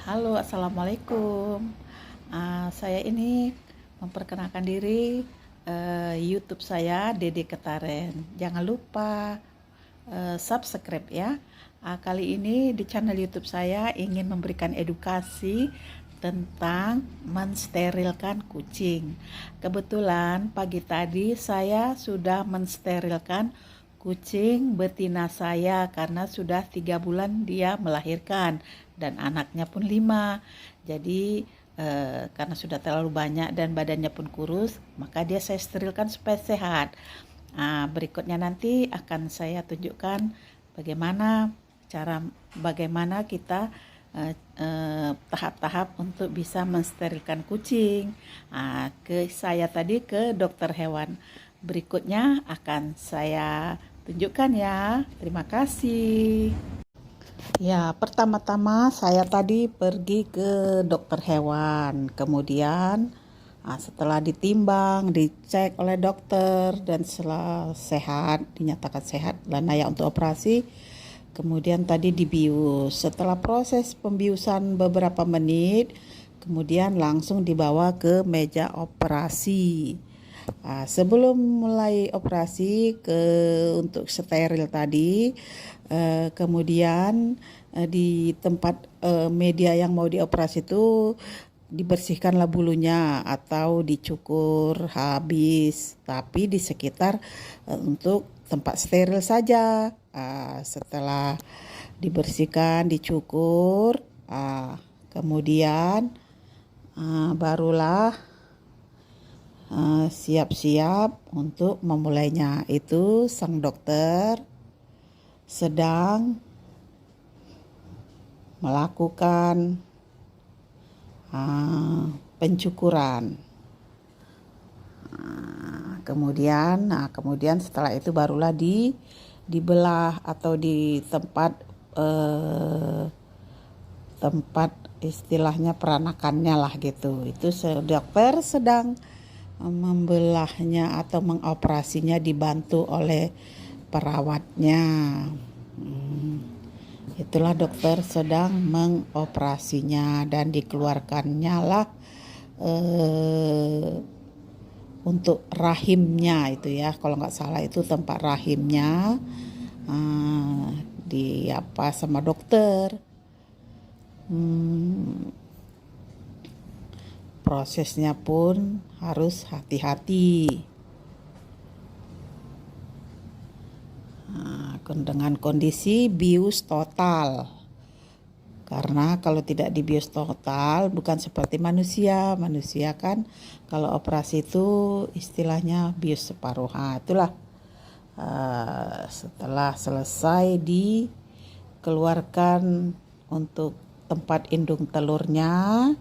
Halo, assalamualaikum. Saya ini memperkenalkan diri, YouTube saya Dede Ketaren. Jangan lupa subscribe ya. Kali ini di channel YouTube saya ingin memberikan edukasi tentang mensterilkan kucing. Kebetulan pagi tadi saya sudah mensterilkan kucing betina saya karena sudah 3 bulan dia melahirkan dan anaknya pun 5. Jadi karena sudah terlalu banyak dan badannya pun kurus, maka dia saya sterilkan supaya sehat. Berikutnya nanti akan saya tunjukkan bagaimana kita tahap-tahap untuk bisa mensterilkan kucing. Saya tadi ke dokter hewan. Berikutnya akan saya tunjukkan ya. Terima kasih. Ya, pertama-tama saya tadi pergi ke dokter hewan. Kemudian setelah ditimbang, dicek oleh dokter dan setelah sehat, dinyatakan sehat dan layak untuk operasi. Kemudian tadi dibius. Setelah proses pembiusan beberapa menit, kemudian langsung dibawa ke meja operasi. Sebelum mulai operasi untuk steril tadi, kemudian di tempat media yang mau dioperasi itu dibersihkanlah bulunya atau dicukur habis, tapi di sekitar untuk tempat steril saja. Setelah dibersihkan, dicukur, kemudian barulah siap-siap untuk memulainya. Itu sang dokter sedang melakukan pencukuran. Kemudian setelah itu barulah dibelah atau di tempat istilahnya peranakannya lah gitu. Itu dokter sedang membelahnya atau mengoperasinya dibantu oleh perawatnya. Itulah dokter sedang mengoperasinya dan dikeluarkannya lah untuk rahimnya itu ya, kalau nggak salah itu tempat rahimnya sama dokter. Prosesnya pun harus hati-hati. Dengan kondisi bius total. Karena kalau tidak dibius total bukan seperti manusia. Manusia kan kalau operasi itu istilahnya bius separuh. Itulah setelah selesai dikeluarkan untuk tempat indung telurnya,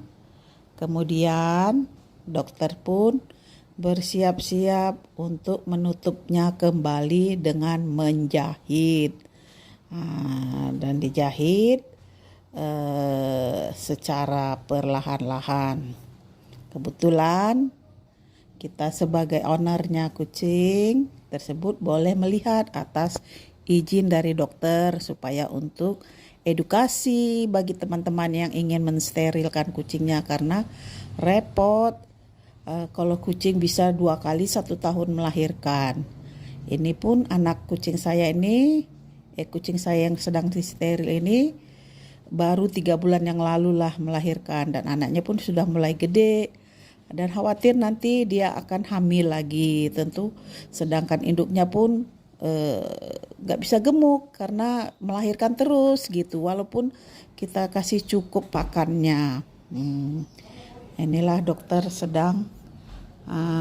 kemudian dokter pun bersiap-siap untuk menutupnya kembali dengan menjahit. Dan dijahit secara perlahan-lahan. Kebetulan kita sebagai ownernya kucing tersebut boleh melihat atas izin dari dokter supaya untuk edukasi bagi teman-teman yang ingin mensterilkan kucingnya, karena repot kalau kucing bisa 2 kali 1 tahun melahirkan. Ini pun anak kucing saya kucing saya yang sedang disteril ini baru 3 bulan yang lalu lah melahirkan, dan anaknya pun sudah mulai gede dan khawatir nanti dia akan hamil lagi tentu, sedangkan induknya pun gak bisa gemuk karena melahirkan terus gitu walaupun kita kasih cukup pakannya. Inilah dokter sedang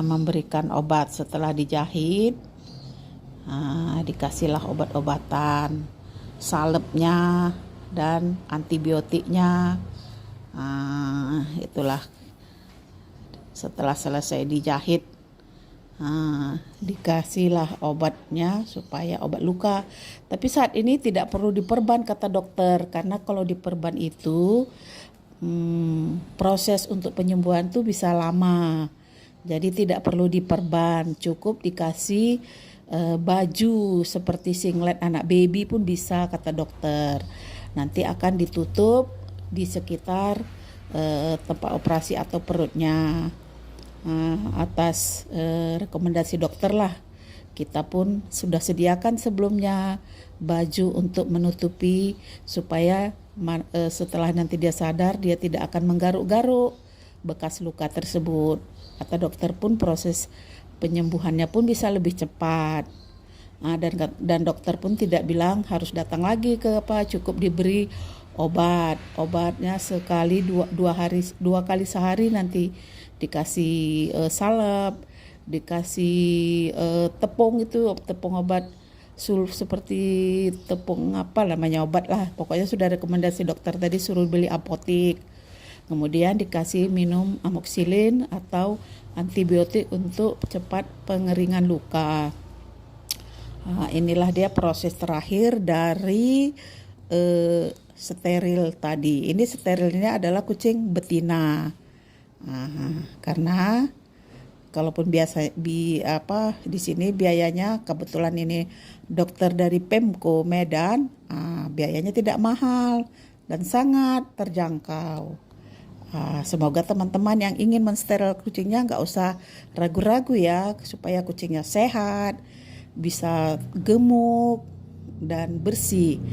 memberikan obat. Setelah dijahit, dikasihlah obat-obatan, salepnya dan antibiotiknya. Itulah setelah selesai dijahit, dikasihlah obatnya supaya obat luka. Tapi saat ini tidak perlu diperban kata dokter, karena kalau diperban itu proses untuk penyembuhan tuh bisa lama. Jadi tidak perlu diperban, cukup dikasih baju seperti singlet anak baby pun bisa kata dokter. Nanti akan ditutup di sekitar tempat operasi atau perutnya. Atas rekomendasi dokter lah, kita pun sudah sediakan sebelumnya baju untuk menutupi supaya setelah nanti dia sadar dia tidak akan menggaruk-garuk bekas luka tersebut. Kata dokter pun proses penyembuhannya pun bisa lebih cepat. Dan dokter pun tidak bilang harus datang lagi ke cukup diberi obatnya sekali dua kali sehari, nanti dikasih salep, dikasih tepung obat seperti tepung apa namanya obat lah, pokoknya sudah rekomendasi dokter tadi suruh beli apotik. Kemudian dikasih minum amoxilin atau antibiotik untuk cepat pengeringan luka. Inilah dia proses terakhir dari steril tadi. Ini sterilnya adalah kucing betina. Karena kalaupun biasa di sini biayanya, kebetulan ini dokter dari Pemko Medan, biayanya tidak mahal dan sangat terjangkau. Semoga teman-teman yang ingin mensteril kucingnya nggak usah ragu-ragu ya, supaya kucingnya sehat, bisa gemuk dan bersih.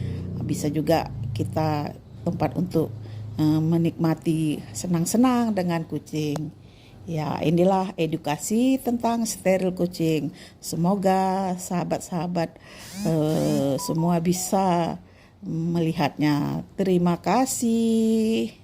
Bisa juga kita tempat untuk menikmati senang-senang dengan kucing. Ya, inilah edukasi tentang steril kucing. Semoga sahabat-sahabat semua bisa melihatnya. Terima kasih.